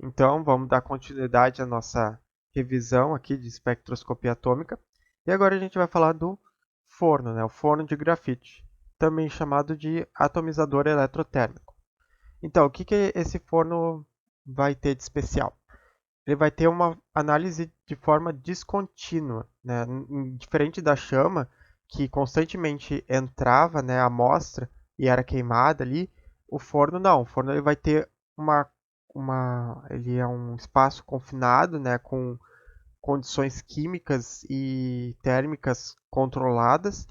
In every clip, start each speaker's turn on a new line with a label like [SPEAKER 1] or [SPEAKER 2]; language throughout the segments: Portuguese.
[SPEAKER 1] Então, vamos dar continuidade à nossa revisão aqui de espectroscopia atômica. E agora a gente vai falar do forno, né? O forno de grafite, também chamado de atomizador eletrotérmico. Então, o que que esse forno vai ter de especial? Ele vai ter uma análise de forma descontínua, né? Diferente da chama, que constantemente entrava, né, a amostra e era queimada ali, o forno não. O forno ele vai ter ele é um espaço confinado, né, com condições químicas e térmicas controladas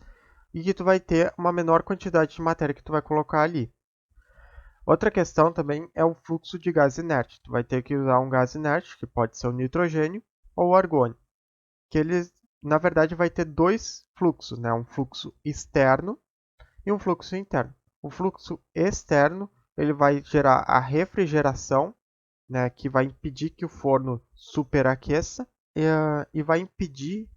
[SPEAKER 1] e que tu vai ter uma menor quantidade de matéria que tu vai colocar ali. Outra questão também é o fluxo de gás inerte. Tu vai ter que usar um gás inerte, que pode ser o nitrogênio ou o argônio, que ele, na verdade, vai ter dois fluxos, né? Um fluxo externo e um fluxo interno. O fluxo externo ele vai gerar a refrigeração, né, que vai impedir que o forno superaqueça e vai impedir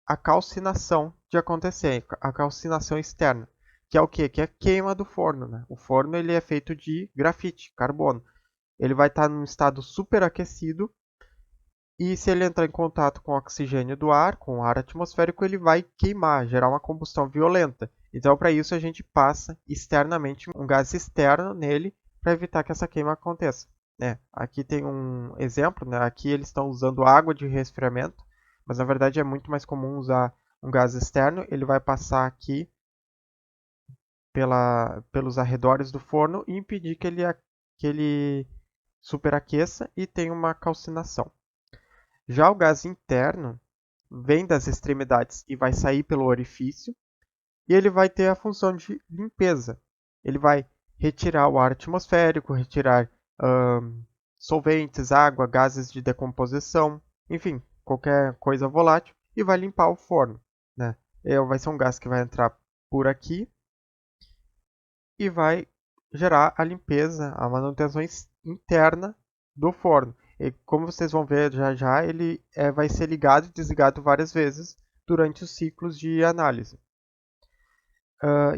[SPEAKER 1] a calcinação de acontecer, a calcinação externa, que é o quê? Que é a queima do forno, né? O forno ele é feito de grafite, carbono. Ele vai estar num estado superaquecido e se ele entrar em contato com o oxigênio do ar, com o ar atmosférico, ele vai queimar, gerar uma combustão violenta. Então, para isso, a gente passa externamente um gás externo nele para evitar que essa queima aconteça. Aqui tem um exemplo, né? Aqui eles estão usando água de resfriamento, mas na verdade é muito mais comum usar um gás externo. Ele vai passar aqui pelos arredores do forno e impedir que ele superaqueça e tenha uma calcinação. Já o gás interno vem das extremidades e vai sair pelo orifício, e ele vai ter a função de limpeza. Ele vai retirar o ar atmosférico, retirar solventes, água, gases de decomposição, enfim, qualquer coisa volátil, e vai limpar o forno. Né? Vai ser um gás que vai entrar por aqui e vai gerar a limpeza, a manutenção interna do forno. E como vocês vão ver já já, ele vai ser ligado e desligado várias vezes durante os ciclos de análise.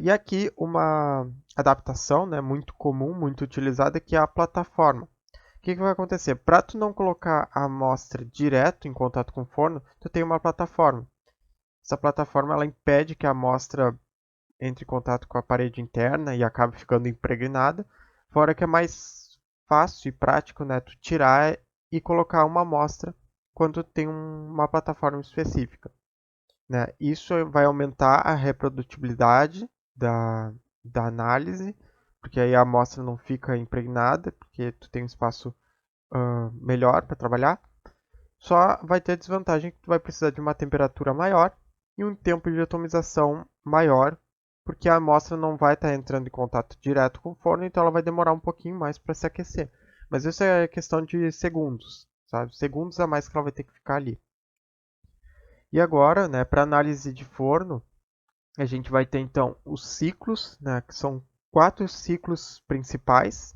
[SPEAKER 1] E aqui uma adaptação, né, muito comum, muito utilizada, que é a plataforma. O que vai acontecer? Para tu não colocar a amostra direto em contato com o forno, tu tem uma plataforma. Essa plataforma ela impede que a amostra entre em contato com a parede interna e acabe ficando impregnada, fora que é mais fácil e prático, né, tu tirar e colocar uma amostra quando tem uma plataforma específica. Né? Isso vai aumentar a reprodutibilidade da análise, porque aí a amostra não fica impregnada, porque tu tem um espaço melhor para trabalhar. Só vai ter a desvantagem que tu vai precisar de uma temperatura maior e um tempo de atomização maior, porque a amostra não vai estar entrando em contato direto com o forno, então ela vai demorar um pouquinho mais para se aquecer. Mas isso é questão de segundos, sabe? Segundos a mais que ela vai ter que ficar ali. E agora, né, para análise de forno, a gente vai ter então os ciclos, né, que são 4 ciclos principais,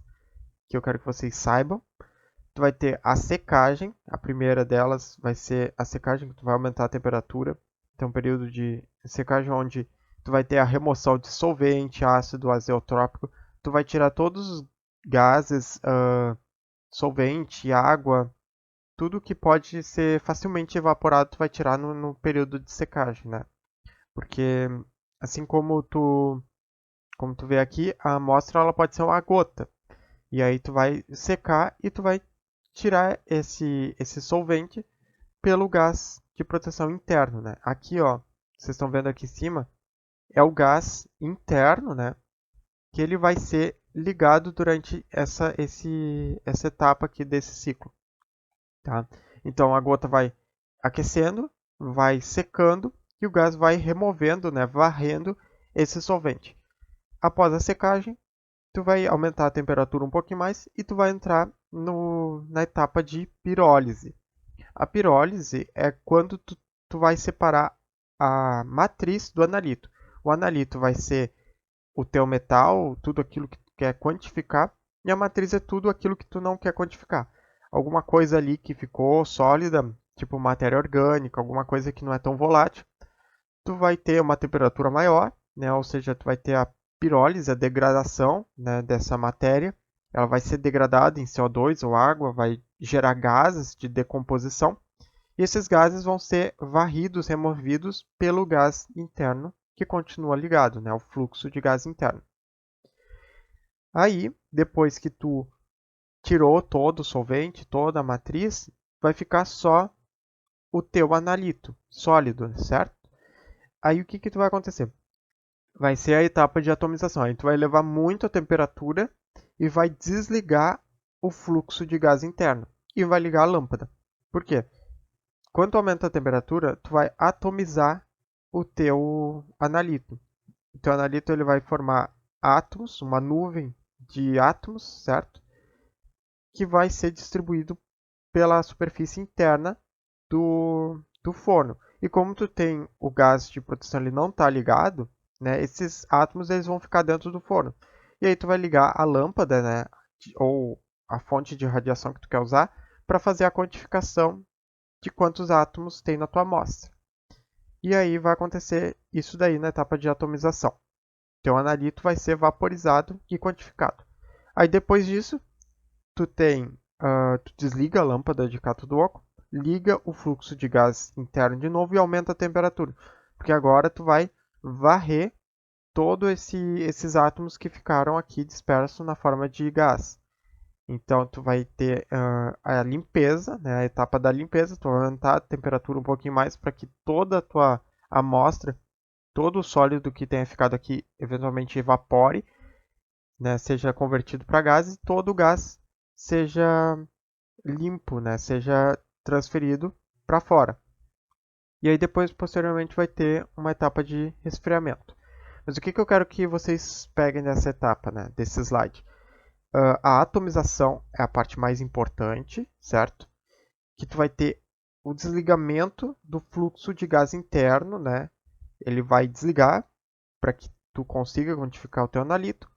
[SPEAKER 1] que eu quero que vocês saibam. Tu vai ter a secagem, a primeira delas vai ser a secagem, que tu vai aumentar a temperatura. Tem um período de secagem onde tu vai ter a remoção de solvente, ácido, azeotrópico. Tu vai tirar todos os gases, solvente, água, tudo que pode ser facilmente evaporado, tu vai tirar no período de secagem, né? Porque assim como tu vê aqui, a amostra ela pode ser uma gota. E aí tu vai secar e tu vai tirar esse solvente pelo gás de proteção interno, né? Aqui, ó, vocês estão vendo aqui em cima, é o gás interno, né? Que ele vai ser ligado durante essa etapa aqui desse ciclo, tá? Então a gota vai aquecendo, vai secando e o gás vai removendo, né? Varrendo esse solvente. Após a secagem, tu vai aumentar a temperatura um pouquinho mais e tu vai entrar na etapa de pirólise. A pirólise é quando tu vai separar a matriz do analito. O analito vai ser o teu metal, tudo aquilo que tu quer quantificar, e a matriz é tudo aquilo que tu não quer quantificar. Alguma coisa ali que ficou sólida, tipo matéria orgânica, alguma coisa que não é tão volátil, tu vai ter uma temperatura maior, né? Ou seja, tu vai ter a pirólise, a degradação, né, dessa matéria, ela vai ser degradada em CO2 ou água, vai gerar gases de decomposição, e esses gases vão ser varridos, removidos pelo gás interno, que continua ligado, né, o fluxo de gás interno. Aí, depois que tu tirou todo o solvente, toda a matriz, vai ficar só o teu analito sólido, certo? Aí o que que vai acontecer? Vai ser a etapa de atomização. Aí tu vai elevar muito a temperatura e vai desligar o fluxo de gás interno e vai ligar a lâmpada. Por quê? Quando tu aumenta a temperatura, tu vai atomizar o teu analito. O teu analito ele vai formar átomos, uma nuvem de átomos, certo? Que vai ser distribuído pela superfície interna do forno. E como tu tem o gás de proteção ele não está ligado, né, esses átomos eles vão ficar dentro do forno. E aí tu vai ligar a lâmpada, né, ou a fonte de radiação que tu quer usar para fazer a quantificação de quantos átomos tem na tua amostra. E aí vai acontecer isso daí na etapa de atomização. Teu analito vai ser vaporizado e quantificado. Aí depois disso, tu desliga a lâmpada de cátodo oco, liga o fluxo de gás interno de novo e aumenta a temperatura, porque agora tu vai varrer todos esses átomos que ficaram aqui dispersos na forma de gás. Então tu vai ter a limpeza, né, a etapa da limpeza, tu vai aumentar a temperatura um pouquinho mais para que toda a tua amostra, todo o sólido que tenha ficado aqui eventualmente evapore, né, seja convertido para gás e todo o gás seja limpo, né, seja transferido para fora. E aí depois, posteriormente, vai ter uma etapa de resfriamento. Mas o que eu quero que vocês peguem nessa etapa, né, desse slide? A atomização é a parte mais importante, certo? Que tu vai ter o desligamento do fluxo de gás interno, né? Ele vai desligar para que tu consiga quantificar o teu analito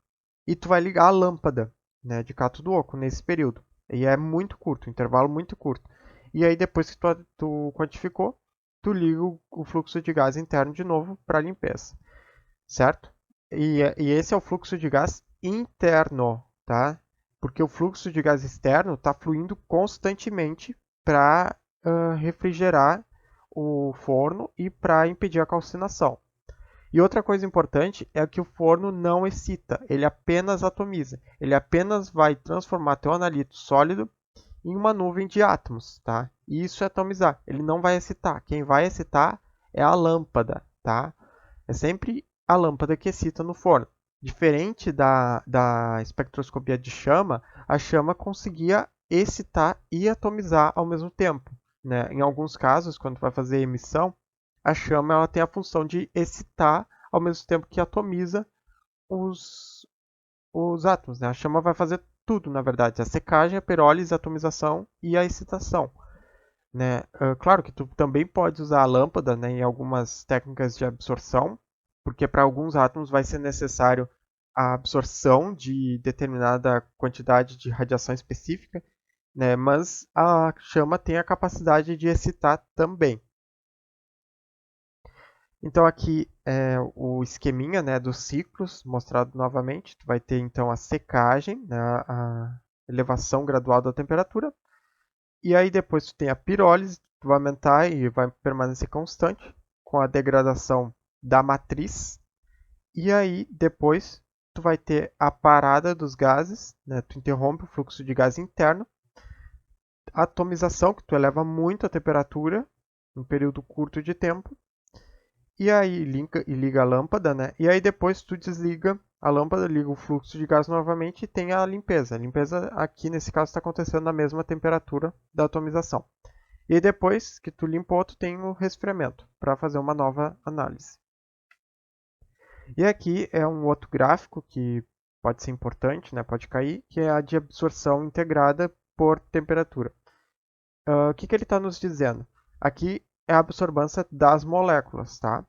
[SPEAKER 1] e tu vai ligar a lâmpada, né, de cátodo oco nesse período. E é muito curto, um intervalo muito curto. E aí depois que tu quantificou, tu liga o fluxo de gás interno de novo para limpeza, certo? E esse é o fluxo de gás interno, tá? Porque o fluxo de gás externo está fluindo constantemente para refrigerar o forno e para impedir a calcinação. E outra coisa importante é que o forno não excita, ele apenas atomiza. Ele apenas vai transformar teu analito sólido em uma nuvem de átomos, tá? E isso é atomizar. Ele não vai excitar. Quem vai excitar é a lâmpada, tá? É sempre a lâmpada que excita no forno. Diferente da espectroscopia de chama, a chama conseguia excitar e atomizar ao mesmo tempo, né? Em alguns casos, quando vai fazer emissão, a chama ela tem a função de excitar ao mesmo tempo que atomiza os átomos, né? A chama vai fazer tudo, na verdade, a secagem, a pirólise, a atomização e a excitação, né? Claro que tu também pode usar a lâmpada, né, em algumas técnicas de absorção, porque para alguns átomos vai ser necessário a absorção de determinada quantidade de radiação específica, né? Mas a chama tem a capacidade de excitar também. Então aqui é o esqueminha, né, dos ciclos mostrado novamente. Tu vai ter então a secagem, né, a elevação gradual da temperatura. E aí depois tu tem a pirólise, que vai aumentar e vai permanecer constante com a degradação da matriz. E aí depois tu vai ter a parada dos gases, né, tu interrompe o fluxo de gás interno. A atomização, que tu eleva muito a temperatura em um período curto de tempo. E aí liga a lâmpada, né? E aí depois tu desliga a lâmpada, liga o fluxo de gás novamente e tem a limpeza. A limpeza aqui nesse caso está acontecendo na mesma temperatura da atomização. E aí depois que tu limpou, tu tem o resfriamento para fazer uma nova análise. E aqui é um outro gráfico que pode ser importante, né? Pode cair, que é a de absorção integrada por temperatura. O que ele está nos dizendo? Aqui é a absorvância das moléculas, tá?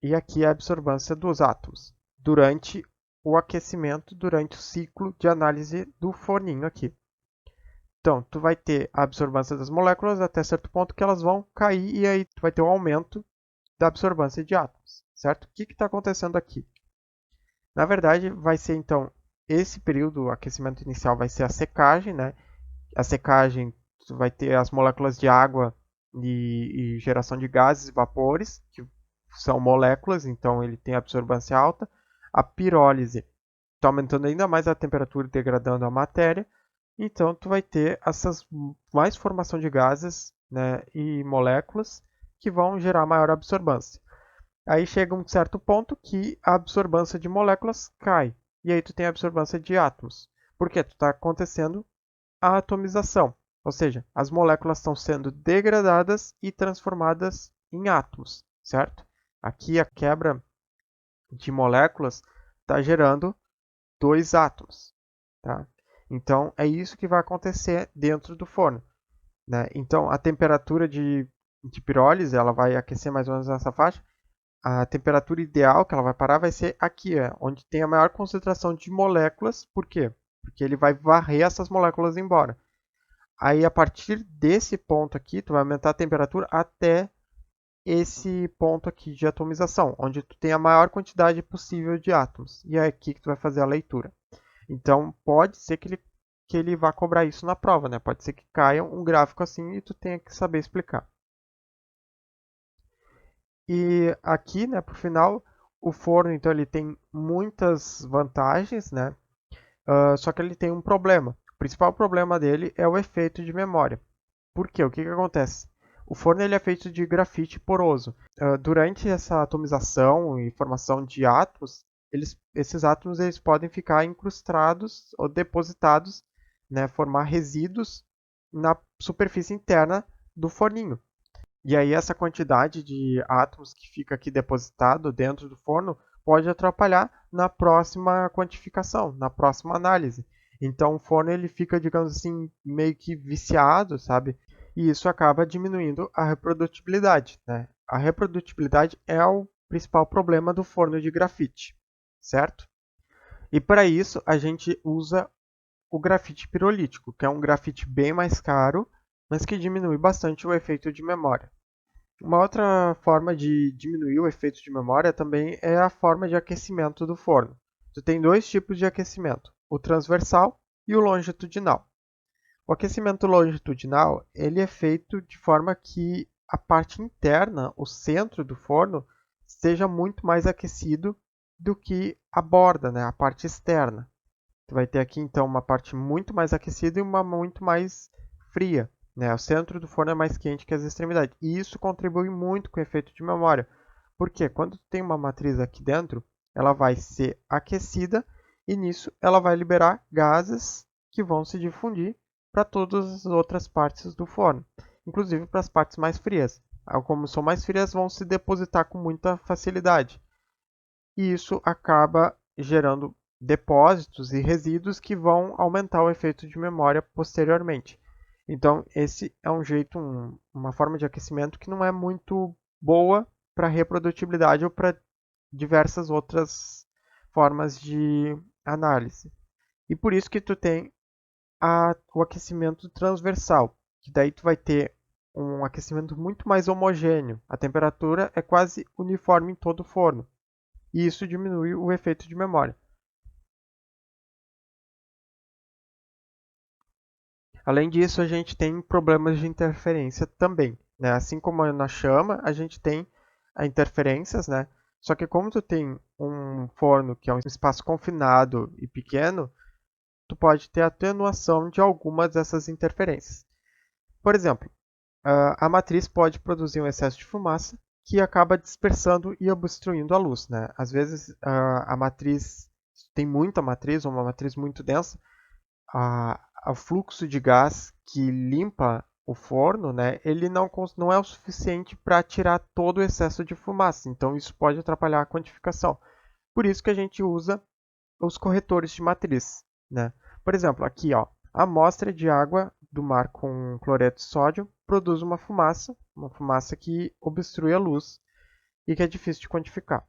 [SPEAKER 1] E aqui é a absorvância dos átomos durante o aquecimento, durante o ciclo de análise do forninho aqui. Então, tu vai ter a absorvância das moléculas até certo ponto que elas vão cair e aí tu vai ter um aumento da absorvância de átomos, certo? O que está acontecendo aqui? Na verdade, vai ser então esse período, o aquecimento inicial, vai ser a secagem, né? A secagem vai ter as moléculas de água e geração de gases e vapores, que são moléculas, então ele tem absorvância alta. A pirólise está aumentando ainda mais a temperatura e degradando a matéria. Então, tu vai ter essas mais formação de gases, né, e moléculas que vão gerar maior absorvância. Aí chega um certo ponto que a absorvância de moléculas cai. E aí tu tem a absorvância de átomos. Por quê? Tu está acontecendo a atomização. Ou seja, as moléculas estão sendo degradadas e transformadas em átomos, certo? Aqui a quebra de moléculas está gerando dois átomos, tá? Então é isso que vai acontecer dentro do forno, né? Então a temperatura de pirólise ela vai aquecer mais ou menos nessa faixa. A temperatura ideal que ela vai parar vai ser aqui, onde tem a maior concentração de moléculas. Por quê? Porque ele vai varrer essas moléculas embora. Aí a partir desse ponto aqui, tu vai aumentar a temperatura até esse ponto aqui de atomização, onde tu tem a maior quantidade possível de átomos. E é aqui que tu vai fazer a leitura. Então pode ser que ele vá cobrar isso na prova, né? Pode ser que caia um gráfico assim e tu tenha que saber explicar. E aqui, né, por final, o forno então ele tem muitas vantagens, né? Só que ele tem um problema. O principal problema dele é o efeito de memória. Por quê? O que acontece? O forno ele é feito de grafite poroso. Durante essa atomização e formação de átomos, esses átomos eles podem ficar incrustados ou depositados, né, formar resíduos na superfície interna do forninho. E aí essa quantidade de átomos que fica aqui depositado dentro do forno pode atrapalhar na próxima quantificação, na próxima análise. Então o forno ele fica, digamos assim, meio que viciado, sabe? E isso acaba diminuindo a reprodutibilidade, né? A reprodutibilidade é o principal problema do forno de grafite, certo? E para isso a gente usa o grafite pirolítico, que é um grafite bem mais caro, mas que diminui bastante o efeito de memória. Uma outra forma de diminuir o efeito de memória também é a forma de aquecimento do forno. Tu tem dois tipos de aquecimento, o transversal e o longitudinal. O aquecimento longitudinal ele é feito de forma que a parte interna, o centro do forno, seja muito mais aquecido do que a borda, né, a parte externa. Tu vai ter aqui então uma parte muito mais aquecida e uma muito mais fria, né? O centro do forno é mais quente que as extremidades. E isso contribui muito com o efeito de memória. Porque quando tu tem uma matriz aqui dentro, ela vai ser aquecida e nisso ela vai liberar gases que vão se difundir para todas as outras partes do forno, inclusive para as partes mais frias. Como são mais frias, vão se depositar com muita facilidade. E isso acaba gerando depósitos e resíduos que vão aumentar o efeito de memória posteriormente. Então, esse é um jeito, uma forma de aquecimento que não é muito boa para reprodutibilidade ou para diversas outras formas de análise. E por isso que tu tem o aquecimento transversal, que daí tu vai ter um aquecimento muito mais homogêneo. A temperatura é quase uniforme em todo o forno. E isso diminui o efeito de memória. Além disso, a gente tem problemas de interferência também, né? Assim como na chama, a gente tem interferências, né? Só que como tu tem um forno que é um espaço confinado e pequeno, tu pode ter atenuação de algumas dessas interferências. Por exemplo, a matriz pode produzir um excesso de fumaça que acaba dispersando e obstruindo a luz, né? Às vezes a matriz tem muita matriz ou uma matriz muito densa, o fluxo de gás que limpa o forno, né, ele não é o suficiente para tirar todo o excesso de fumaça. Então isso pode atrapalhar a quantificação. Por isso que a gente usa os corretores de matriz, né? Por exemplo, aqui, ó, a amostra de água do mar com cloreto de sódio produz uma fumaça que obstrui a luz e que é difícil de quantificar.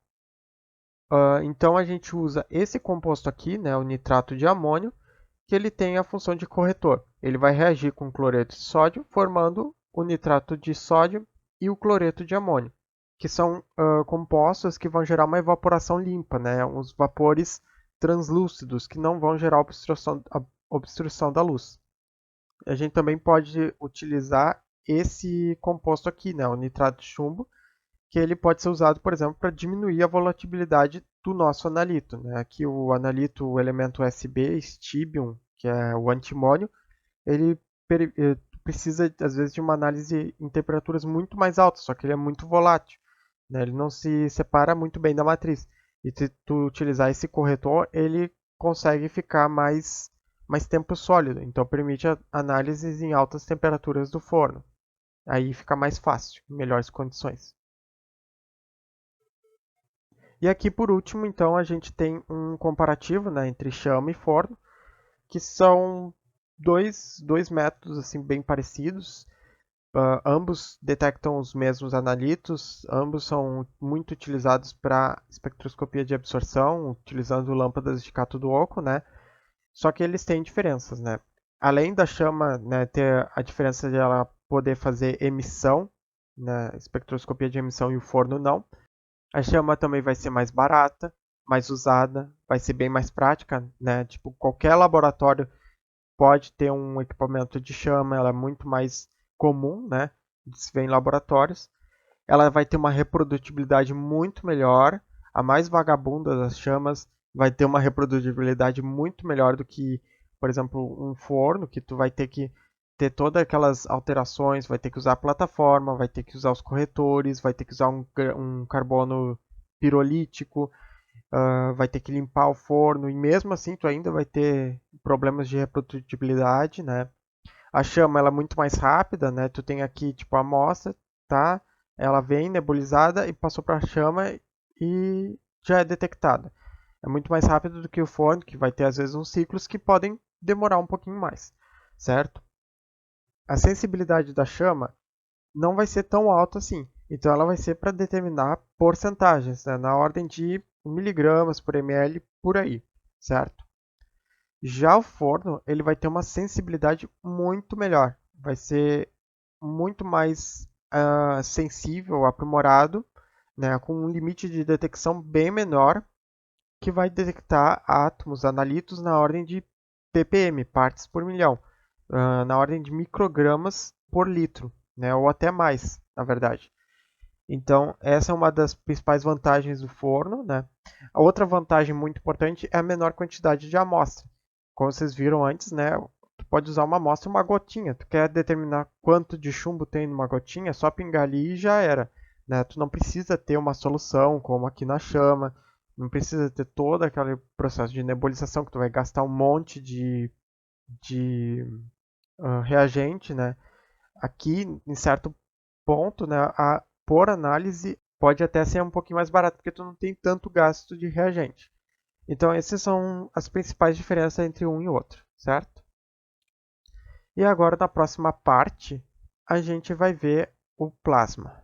[SPEAKER 1] Então a gente usa esse composto aqui, né, o nitrato de amônio, que ele tem a função de corretor. Ele vai reagir com o cloreto de sódio, formando o nitrato de sódio e o cloreto de amônio, que são compostos que vão gerar uma evaporação limpa, né, os vapores translúcidos, que não vão gerar obstrução da luz. A gente também pode utilizar esse composto aqui, né, o nitrato de chumbo, que ele pode ser usado, por exemplo, para diminuir a volatilidade do nosso analito, né? Aqui o analito, o elemento USB, stibium, que é o antimônio, ele precisa, às vezes, de uma análise em temperaturas muito mais altas, só que ele é muito volátil, né? Ele não se separa muito bem da matriz. E se tu utilizar esse corretor, ele consegue ficar mais tempo sólido, então permite análises em altas temperaturas do forno. Aí fica mais fácil, em melhores condições. E aqui por último, então, a gente tem um comparativo, né, entre chama e forno, que são dois métodos assim bem parecidos. Ambos detectam os mesmos analitos, ambos são muito utilizados para espectroscopia de absorção, utilizando lâmpadas de cátodo oco, né? Só que eles têm diferenças, né? Além da chama, né, ter a diferença de ela poder fazer emissão, né, espectroscopia de emissão e o forno não, a chama também vai ser mais barata, mais usada, vai ser bem mais prática, né? Tipo, qualquer laboratório pode ter um equipamento de chama, ela é muito mais comum, né? De se ver em laboratórios. Ela vai ter uma reprodutibilidade muito melhor. A mais vagabunda das chamas vai ter uma reprodutibilidade muito melhor do que, por exemplo, um forno, que tu vai ter que ter todas aquelas alterações, vai ter que usar a plataforma, vai ter que usar os corretores, vai ter que usar um carbono pirolítico, vai ter que limpar o forno, e mesmo assim tu ainda vai ter problemas de reprodutibilidade, né? A chama ela é muito mais rápida, né? Tu tem aqui tipo a amostra, tá? Ela vem nebulizada e passou para a chama e já é detectada. É muito mais rápido do que o forno, que vai ter às vezes uns ciclos que podem demorar um pouquinho mais, certo? A sensibilidade da chama não vai ser tão alta assim. Então ela vai ser para determinar porcentagens, né? Na ordem de miligramas por ml, por aí, certo? Já o forno, ele vai ter uma sensibilidade muito melhor. Vai ser muito mais sensível, aprimorado, né? Com um limite de detecção bem menor, que vai detectar átomos, analitos na ordem de ppm, partes por milhão, na ordem de microgramas por litro, né? Ou até mais, na verdade. Então, essa é uma das principais vantagens do forno, né? A outra vantagem muito importante é a menor quantidade de amostra. Como vocês viram antes, né? Tu pode usar uma amostra, uma gotinha. Tu quer determinar quanto de chumbo tem numa gotinha, é só pingar ali e já era, né? Tu não precisa ter uma solução, como aqui na chama. Não precisa ter todo aquele processo de nebulização que tu vai gastar um monte de reagente, né? Aqui, em certo ponto, né, por análise pode até ser um pouquinho mais barato, porque tu não tem tanto gasto de reagente. Então, essas são as principais diferenças entre um e outro, certo? E agora, na próxima parte, a gente vai ver o plasma.